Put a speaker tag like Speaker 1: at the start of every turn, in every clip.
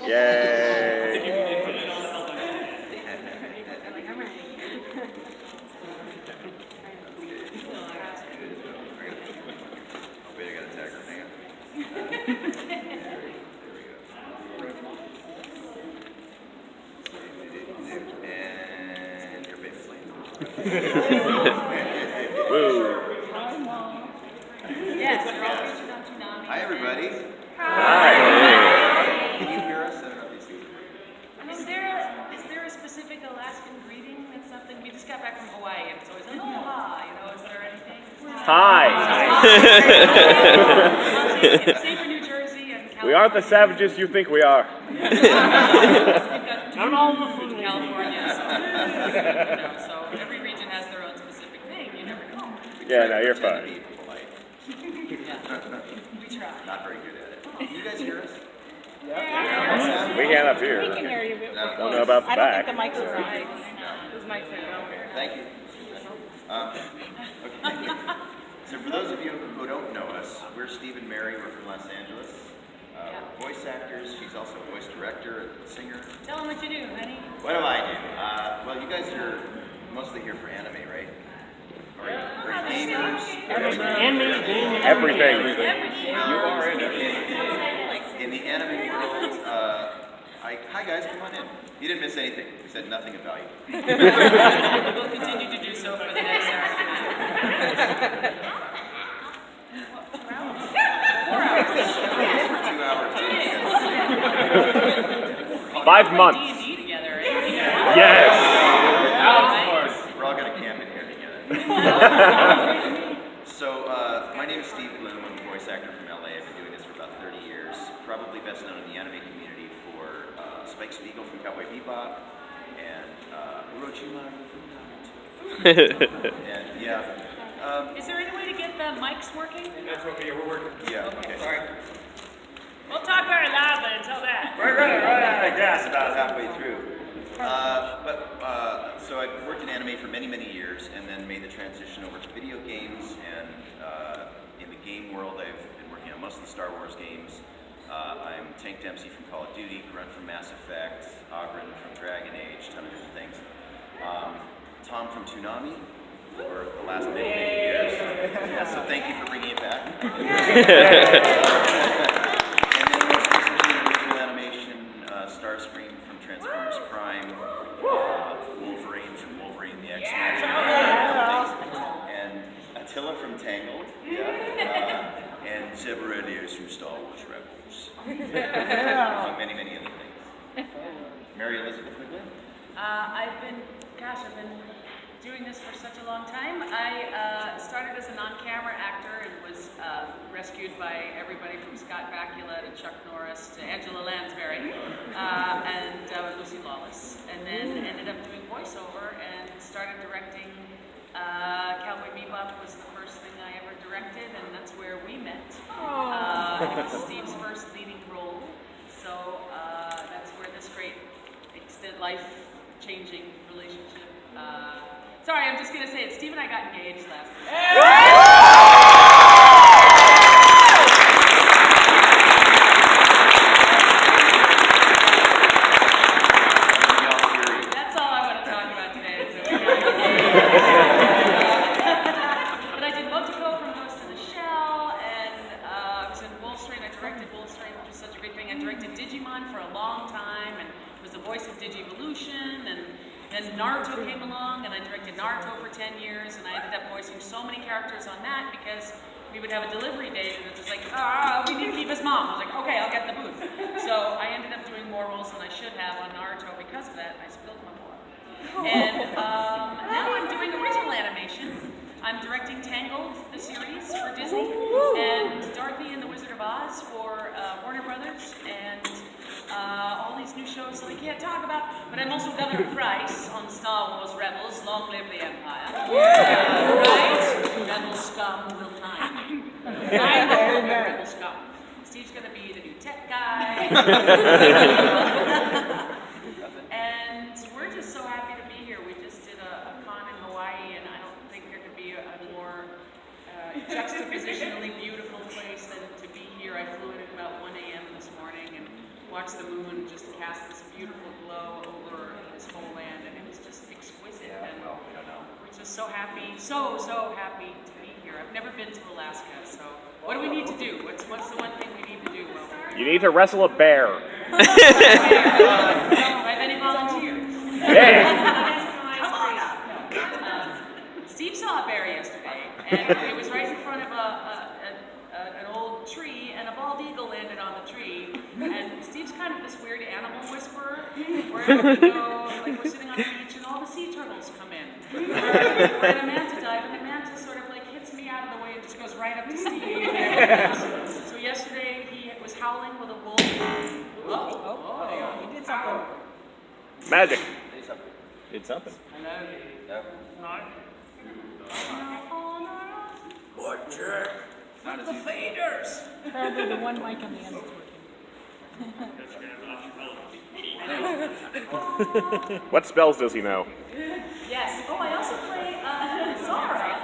Speaker 1: Yay! Woo!
Speaker 2: Yes, we're all reaching out to Nami.
Speaker 3: Hi, everybody.
Speaker 1: Hi!
Speaker 3: Can you hear us? I don't know if you see.
Speaker 2: Is there a specific Alaskan greeting? That's something we just got back from Hawaii, and it's always aloha. You know, is there anything?
Speaker 1: Hi!
Speaker 2: Same for New Jersey and California.
Speaker 1: We aren't the savages you think we are.
Speaker 2: Not all of them in California, so every region has their own specific thing. You never know.
Speaker 1: Yeah, no, you're
Speaker 3: Pretend to
Speaker 1: fine.
Speaker 3: be polite.
Speaker 2: We try.
Speaker 3: Not very good at it. You guys hear us?
Speaker 1: We can't up here.
Speaker 4: We can hear you. But
Speaker 3: No.
Speaker 1: Don't know about the
Speaker 4: I don't
Speaker 1: back.
Speaker 4: think the mics are right. Those mics are right.
Speaker 3: Thank you. Okay. So for those of you who don't know us, we're Steve and Mary. We're from Los Angeles. We're voice actors. She's also a voice director and singer.
Speaker 2: Tell them what you do, honey.
Speaker 3: What do I do? Well, you guys are mostly here for anime, right? Or gamers?
Speaker 1: Everything.
Speaker 3: In the anime world, hi guys, come on in. You didn't miss anything. We said nothing about you.
Speaker 2: We'll continue to do so for the next hour.
Speaker 3: 2 hours.
Speaker 1: 5 months.
Speaker 2: D&D together.
Speaker 1: Yes!
Speaker 3: We're all gonna camp in here together. So, my name is Steve Blum. I'm a voice actor from LA. I've been doing this for about 30 years. Probably best known in the anime community for Spike Spiegel from Cowboy Bebop and Orochimaru from Naruto. And yeah.
Speaker 2: Is there any way to get the mics working?
Speaker 5: That's okay, we're working.
Speaker 3: Yeah, okay. Sorry.
Speaker 2: We'll talk very loudly until that.
Speaker 3: We're running right out of gas about halfway through. So I've worked in anime for many, many years and then made the transition over to video games. And in the game world, I've been working on most of the Star Wars games. I'm Tank Dempsey from Call of Duty, Grunt from Mass Effect, Ogren from Dragon Age, a ton of different things. Tom from Toonami for the last many, many years. Yeah, so thank you for bringing it back. And then most recently in visual animation, Starscream from Transformers Prime, Wolverine from Wolverine the X-Men, and Attila from Tangled, and Zebradius from Star Wars Rebels, among many, many other things. Mary Elizabeth Mcglynn?
Speaker 2: I've been doing this for such a long time. I started as a non-camera actor and was rescued by everybody from Scott Bakula to Chuck Norris to Angela Lansbury and Lucy Lawless, and then ended up doing voiceover and started directing. Cowboy Bebop was the first thing I ever directed, and that's where we met. It was Steve's first leading role, so that's where this great life-changing relationship. Sorry, I'm just going to say it. Steve and I got engaged last week. That's all I want to talk about today. But I did Motoko from Ghost in the Shell, and I was in Wolfstrain. I directed Wolfstrain, which was such a great thing. I directed Digimon for a long time, and was the voice of Digivolution, and then Naruto came along, and I directed Naruto for 10 years, and I ended up voicing so many characters on that because we would have a delivery date, and it was like, we need to keep his mom. I was like, okay, I'll get the booth. So I ended up doing more roles than I should have on Naruto because of that, and I spilled my water. And now I'm doing original animation. I'm directing Tangled, the series, for Disney, and Dorothy and the Wizard of Oz for Warner Brothers, and all these new shows that we can't talk about. But I'm also Governor Price on Star Wars Rebels, Long Live the Empire. Right? Rebel scum will time. I know Rebel scum. Steve's going to be the new tech guy. And we're just so happy to be here. We just did a con in Hawaii, and I don't think there could be a more juxtapositionally beautiful place than to be here. I flew in at about 1 a.m. this morning and watched the moon just cast this beautiful glow over this whole land, and it was just exquisite.
Speaker 3: Yeah,
Speaker 2: And
Speaker 3: well, we don't know.
Speaker 2: we're just so happy, so happy to be here. I've never been to Alaska, so what do we need to do? What's the one thing we need to do? Well,
Speaker 1: You need to wrestle a bear.
Speaker 2: do I have any volunteers?
Speaker 1: Yeah.
Speaker 2: Come on up. Steve saw a bear yesterday, and it was right in front of an old tree, and a bald eagle landed on the tree. And Steve's kind of this weird animal whisperer. Wherever we go, like we're sitting on the beach, and all the sea turtles come in. We're at a manta dive, and the manta sort of like hits me out of the way and just goes right up to Steve. So yesterday he was howling with a wolf.
Speaker 4: He did something.
Speaker 1: Magic.
Speaker 5: Did something.
Speaker 2: Hello.
Speaker 3: Yep.
Speaker 2: The faders.
Speaker 4: Probably the one mic on the end is working.
Speaker 1: What spells does he know?
Speaker 2: Yes. Oh, I also play Zara.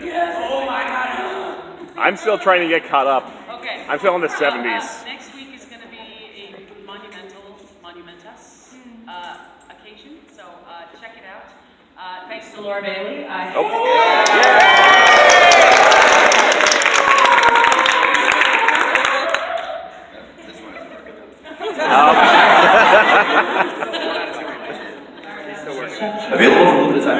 Speaker 2: Yes. Oh my God.
Speaker 1: I'm still trying to get caught up.
Speaker 2: Okay.
Speaker 1: I'm still in the 70s.
Speaker 2: Next week is going to be a monumentous occasion, so check it out. Thanks to Laura Bailey.
Speaker 3: This one isn't working. Available for a little bit of time.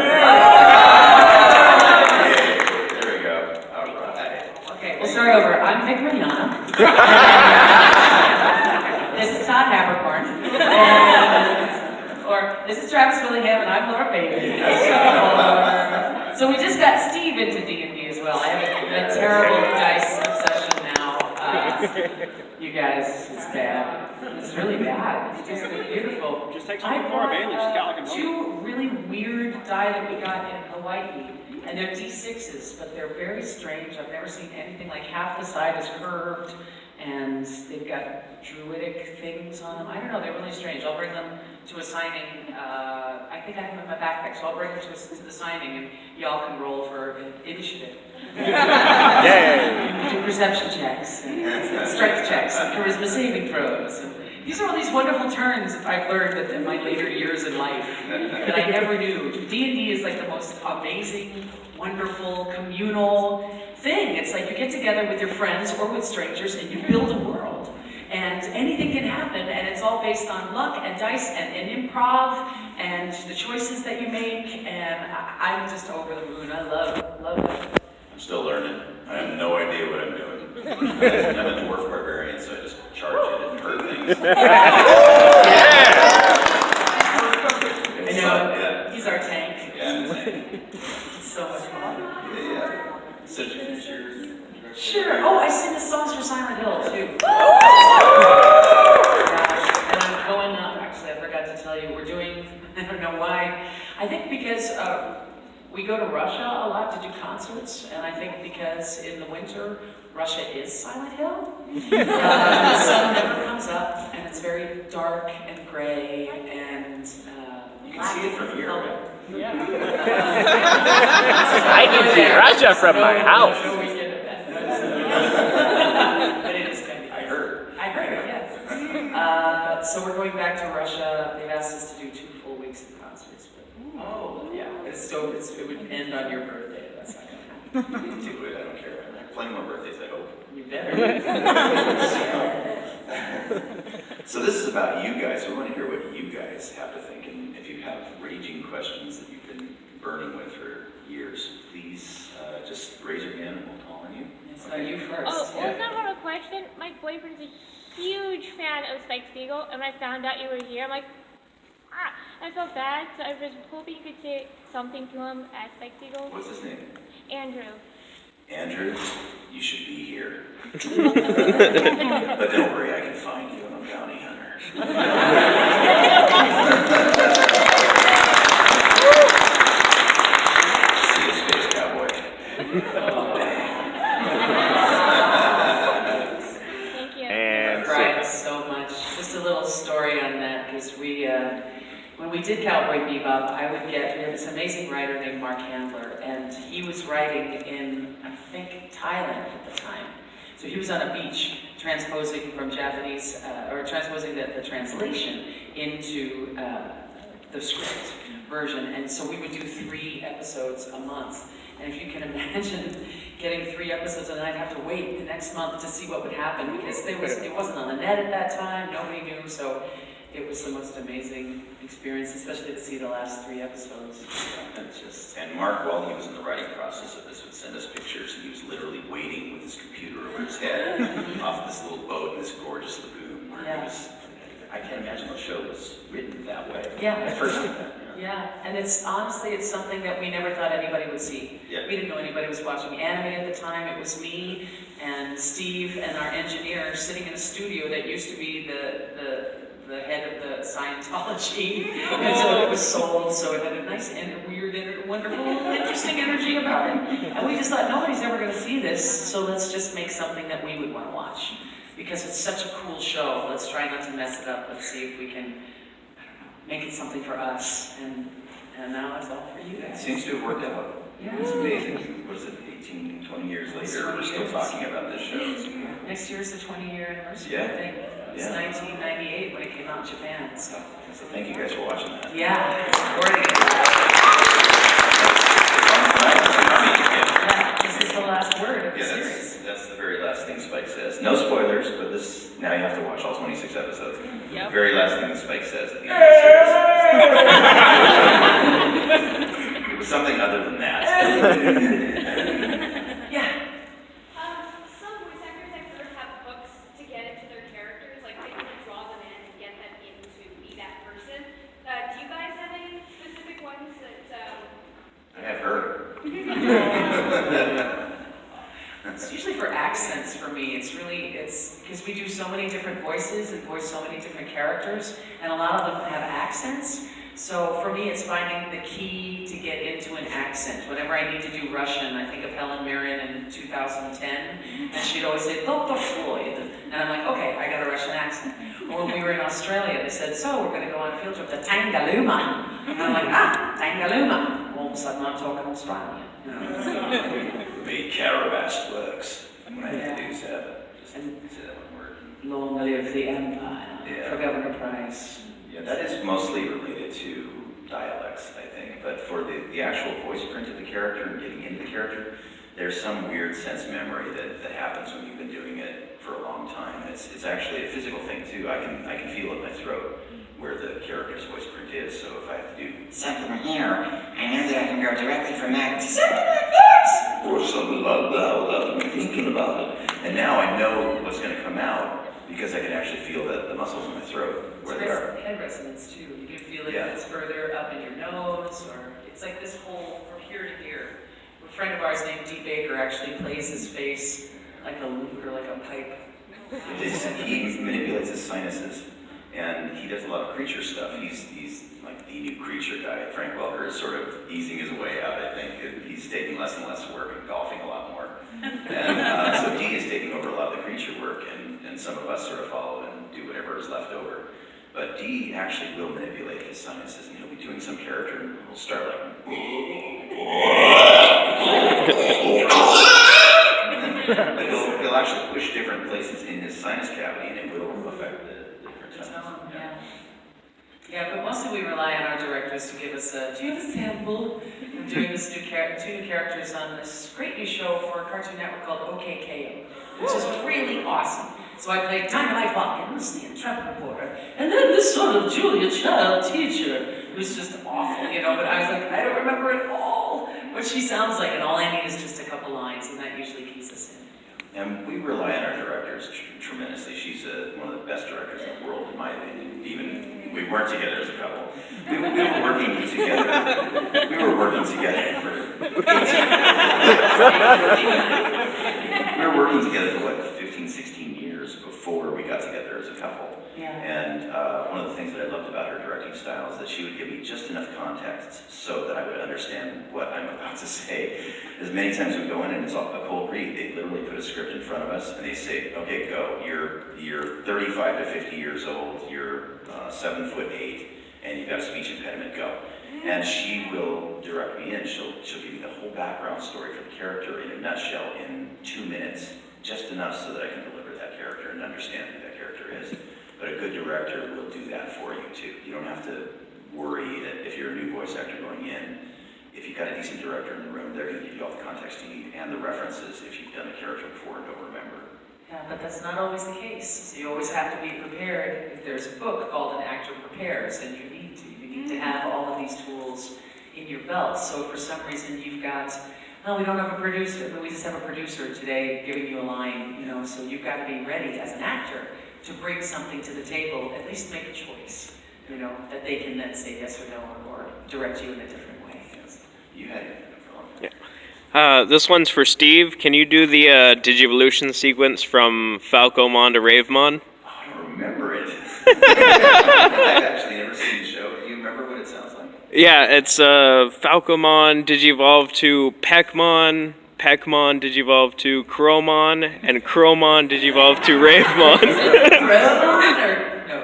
Speaker 3: There we go. All right.
Speaker 2: Okay, we'll start over. I'm Mcglynn. This is Todd Habercorn. Or this is Travis Willingham, and I'm Laura Bailey. So we just got Steve into D&D as well. I have a terrible dice obsession now. You guys, it's bad. It's really bad. It's just beautiful.
Speaker 5: Just take some of Laura Bailey. She's got like a
Speaker 2: two really weird die that we got in Hawaii. And they're D6s, but they're very strange. I've never seen anything like half the side is curved, and they've got druidic things on them. I don't know, they're really strange. I'll bring them to a signing. I think I have them in my backpack, so I'll bring them to the signing, and y'all can roll for initiative.
Speaker 1: Yay!
Speaker 2: Do perception checks, and strength checks, and charisma saving throws. And these are all these wonderful turns I've learned in my later years in life that I never knew. D&D is like the most amazing, wonderful, communal thing. It's like you get together with your friends or with strangers and you build a world. And anything can happen, and it's all based on luck and dice and improv and the choices that you make. And I'm just over the moon. I love it.
Speaker 3: I'm still learning. I have no idea what I'm doing. I'm a dwarf barbarian, so I just charge it and hurt things.
Speaker 2: I know, he's our tank.
Speaker 3: Yeah,
Speaker 2: It's so much fun.
Speaker 3: yeah. Senshi-Con.
Speaker 2: Sure. Oh, I sing the songs for Silent Hill too. And I'm going up. Actually, I forgot to tell you. We're doing. I don't know why. I think because we go to Russia a lot to do concerts, and I think because in the winter Russia is Silent Hill. The sun never comes up, and it's very dark and gray, and
Speaker 3: You can see it from here, right?
Speaker 1: I can see Russia from my house.
Speaker 2: No weekend at that. But it is kind of.
Speaker 3: I heard.
Speaker 2: Yes. So we're going back to Russia. They've asked us to do 2 full weeks of concerts. But, yeah. It would end on your birthday. That's not going to happen.
Speaker 3: Do it, I don't care. I'm plenty more birthdays, I hope.
Speaker 2: You better.
Speaker 3: So this is about you guys. We want to hear what you guys have to think, and if you have raging questions that you've been burning with for years, please just raise your hand and we'll call on you.
Speaker 2: So you first.
Speaker 6: Oh, well, I have a question. My boyfriend's a huge fan of Spike Spiegel, and when I found out you were here, I'm like, I felt bad, so I was hoping you could say something to him at Spike Spiegel.
Speaker 3: What's his name?
Speaker 6: Andrew.
Speaker 3: Andrew, you should be here. But don't worry, I can find you. I'm a bounty hunter. See you, space cowboy.
Speaker 6: Thank you.
Speaker 1: And
Speaker 2: Cried so much. Just a little story on that, because when we
Speaker 7: we did Cowboy Bebop, we have this amazing writer named Mark Handler, and he was writing in, I think, Thailand at the time. So he was on a beach transposing from Japanese, or transposing the translation into the script version. And so we would do 3 episodes a month. And if you can imagine getting 3 episodes, and I'd have to wait the next month to see what would happen, because it wasn't on the net at that time, nobody knew, so it was the most amazing experience, especially to see the last 3 episodes. It's just...
Speaker 3: And Mark, while he was in the writing process of this, would send us pictures, and he was literally waiting with his computer over his head off this little boat in this gorgeous lagoon. Where it was, I can't imagine the show was written that way.
Speaker 7: Yeah.
Speaker 3: At first.
Speaker 7: Yeah, and it's something that we never thought anybody would see.
Speaker 3: Yeah.
Speaker 7: We didn't know anybody was watching anime at the time. It was me and Steve and our engineer sitting in a studio that used to be the head of the Scientology. And so it was sold, so it had a nice and weird and wonderful, interesting energy about it. And we just thought, nobody's ever going to see this, so let's just make something that we would want to watch. Because it's such a cool show. Let's try not to mess it up. Let's see if we can, make it something for us, and now it's all for you
Speaker 3: It
Speaker 7: guys.
Speaker 3: seems to have worked out.
Speaker 7: Yeah.
Speaker 3: It's amazing. What is it, 18, 20 years later, we're still talking about this show.
Speaker 7: Next year is the 20-year anniversary,
Speaker 3: Yeah.
Speaker 7: I think. It's 1998 when it came out in Japan, so.
Speaker 3: So thank you guys for watching that.
Speaker 7: Yeah, it's supporting it. Yeah, this is the last word of the
Speaker 3: Yeah,
Speaker 7: series.
Speaker 3: that's the very last thing Spike says. No spoilers, but now you have to watch all 26 episodes.
Speaker 4: Yep.
Speaker 3: The very last thing that Spike says at the end of the series. It was something other than that.
Speaker 7: Yeah.
Speaker 6: Some voice actors I've heard have hooks to get into their characters, like they can draw them in and get them in to be that person. Do you guys have any specific ones that?
Speaker 3: I have heard.
Speaker 7: It's usually for accents for me. It's because we do so many different voices and voice so many different characters, and a lot of them have accents. So for me, it's finding the key to get into an accent. Whenever I need to do Russian, I think of Helen Mirren in 2010, and she'd always say, Dr. Floyd. And I'm like, okay, I got a Russian accent. Or when we were in Australia, they said, so we're going to go on a field trip to Tangalooma. And I'm like, Tangalooma. All of a sudden, I'm talking Australian. You know?
Speaker 3: Made Carabast works. When I introduce that, just
Speaker 7: And
Speaker 3: say that one word.
Speaker 7: long live the Empire
Speaker 3: Yeah.
Speaker 7: for Governor Price.
Speaker 3: Yeah, that is mostly related to dialects, I think. But for the actual voice print of the character and getting into the character, there's some weird sense memory that happens when you've been doing it for a long time. It's actually a physical thing too. I can feel it in my throat where the character's voice print is. So if I have to do something here, I know that I can go directly from that to something like this, or something like that without me thinking about it. And now I know what's going to come out because I can actually feel the muscles in my throat where they are.
Speaker 7: Head resonance too. You can feel it
Speaker 3: Yeah.
Speaker 7: if it's further up in your nose, or it's like this whole from here to here. A friend of ours named D. Baker actually plays his face like a lute or like a pipe.
Speaker 3: He manipulates his sinuses, and he does a lot of creature stuff. He's like the new creature guy. Frank Welker is sort of easing his way out, I think. He's taking less and less work and golfing a lot more. And so Dee is taking over a lot of the creature work, and some of us sort of follow and do whatever is left over. But Dee actually will manipulate his sinuses, and he'll be doing some character, and he'll start like... But he'll actually push different places in his sinus cavity, and it will affect the different tones.
Speaker 7: Yeah, but mostly we rely on our directors to give us do you have a sample? I'm doing this two new characters on this great new show for Cartoon Network called OKKO, which is really awesome. So I played Dynamite Watkins, the intrepid reporter, and then this sort of Julia Child teacher, who's just awful, you know, but I was like, I don't remember at all what she sounds like, and all I need is just a couple lines, and that usually keeps us in.
Speaker 3: And we rely on our directors tremendously. She's one of the best directors in the world, in my opinion. Even we weren't together as a couple. We were working together. We were working together for 18. We were working together for what, 15, 16 years before we got together as a couple.
Speaker 7: Yeah.
Speaker 3: And one of the things that I loved about her directing style is that she would give me just enough context so that I would understand what I'm about to say. As many times we go in and it's a cold read, they literally put a script in front of us and they say, okay, go. You're 35 to 50 years old. You're 7'8", and you've got a speech impediment, go. And she will direct me in. She'll give me the whole background story for the character in a nutshell in 2 minutes, just enough so that I can deliver that character and understand who that character is. But a good director will do that for you too. You don't have to worry that if you're a new voice actor going in, if you've got a decent director in the room, they're going to give you all the context you need and the references if you've done a character before and don't remember.
Speaker 7: Yeah, but that's not always the case. So you always have to be prepared. If there's a book called An Actor Prepares, and you need to. You need to have all of these tools in your belt. So for some reason you've got, well, we don't have a producer, but we just have a producer today giving you a line, you know, so you've got to be ready as an actor to bring something to the table, at least make a choice, you know, that they can then say yes or no or direct you in a different way.
Speaker 3: Yes. You had it for a long time.
Speaker 8: This one's for Steve. Can you do the Digivolution sequence from Falcomon to Ravemon?
Speaker 3: Oh, I don't remember it. I've actually never seen the show. Do you remember what it sounds like?
Speaker 8: Yeah, it's Falcomon Digivolve to Peckmon, Peckmon Digivolve to Chromon, and Chromon Digivolve to Ravemon.
Speaker 7: Ravemon or no?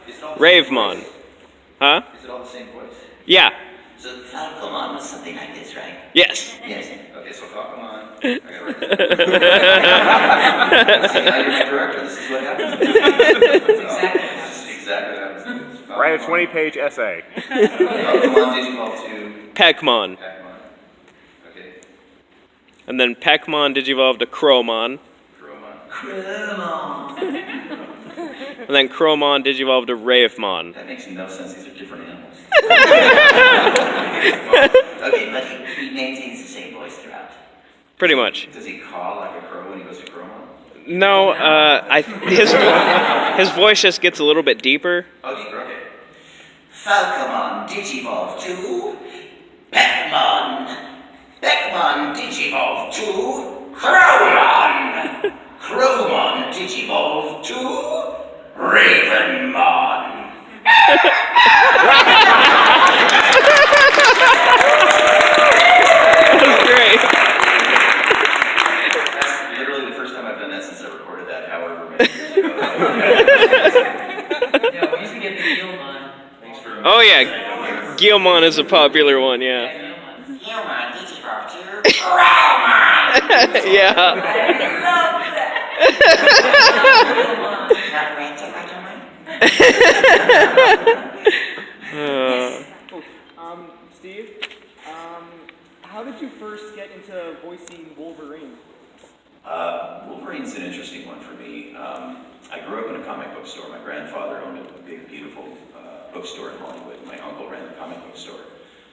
Speaker 3: Is it all the same
Speaker 8: Ravemon.
Speaker 3: voice?
Speaker 8: Huh?
Speaker 3: Is it all the same voice?
Speaker 8: Yeah.
Speaker 3: So Falcomon was something like this, right?
Speaker 8: Yes.
Speaker 3: Yes. Okay, so Falcomon. I gotta write that. See, now you're my director. This is what happens. This is exactly what happens.
Speaker 1: Write a 20-page essay.
Speaker 3: Falcomon Digivolve to
Speaker 8: Peckmon.
Speaker 3: Pac-Mon. Okay.
Speaker 8: And then Peckmon Digivolve to Chromon.
Speaker 3: Chromon.
Speaker 8: And then Chromon Digivolve to Ravemon.
Speaker 3: That makes no sense. These are different animals. Okay, but he maintains the same voice throughout.
Speaker 8: Pretty much.
Speaker 3: Does he caw like a crow when he goes to Chromon?
Speaker 8: No, his voice just gets a little bit deeper.
Speaker 3: Oh, deeper, okay. Falcomon Digivolve to Peckmon. Peckmon Digivolve to Chromon. Chromon Digivolve to Ravenmon.
Speaker 8: That's great.
Speaker 3: That's literally the first time I've done that since I recorded that, however many years ago.
Speaker 7: Yeah, we used to get the Gilmon.
Speaker 3: Thanks for
Speaker 8: Oh yeah, Guilmon is a popular one, yeah.
Speaker 7: Gilmon.
Speaker 3: Chromon Digivolve to Chromon.
Speaker 8: Yeah.
Speaker 3: Not ranting like a mine.
Speaker 5: Steve, how did you first get into voicing Wolverine?
Speaker 3: Wolverine's an interesting one for me. I grew up in a comic book store. My grandfather owned a big, beautiful bookstore in Hollywood. My uncle ran the comic book store.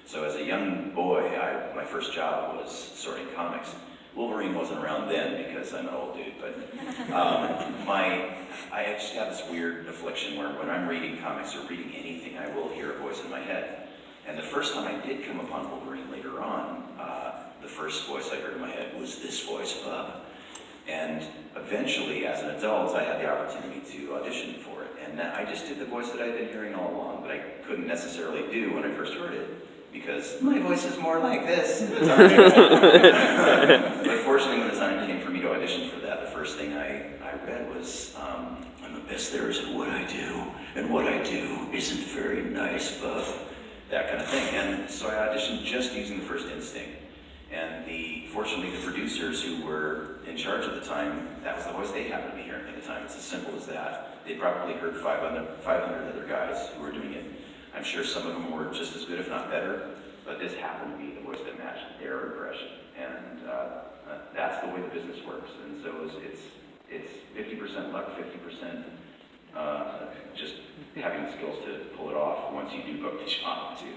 Speaker 3: So as a young boy, my first job was sorting comics. Wolverine wasn't around then because I'm an old dude, but I just have this weird affliction where when I'm reading comics or reading anything, I will hear a voice in my head. And the first time I did come upon Wolverine later on, the first voice I heard in my head was this voice, Bub. And eventually, as an adult, I had the opportunity to audition for it. And I just did the voice that I'd been hearing all along, but I couldn't necessarily do when I first heard it, because my voice is more like this. But fortunately, when the time came for me to audition for that, the first thing I read was, I'm the best there is at what I do, and what I do isn't very nice, Bub. That kind of thing. And so I auditioned just using the first instinct. And fortunately, the producers who were in charge at the time, that was the voice they happened to be hearing at the time. It's as simple as that. They probably heard 500 other guys who were doing it. I'm sure some of them were just as good, if not better, but this happened to be the voice that matched their impression. And that's the way the business works. And so it's 50% luck, 50% just having the skills to pull it off once you do book the job too.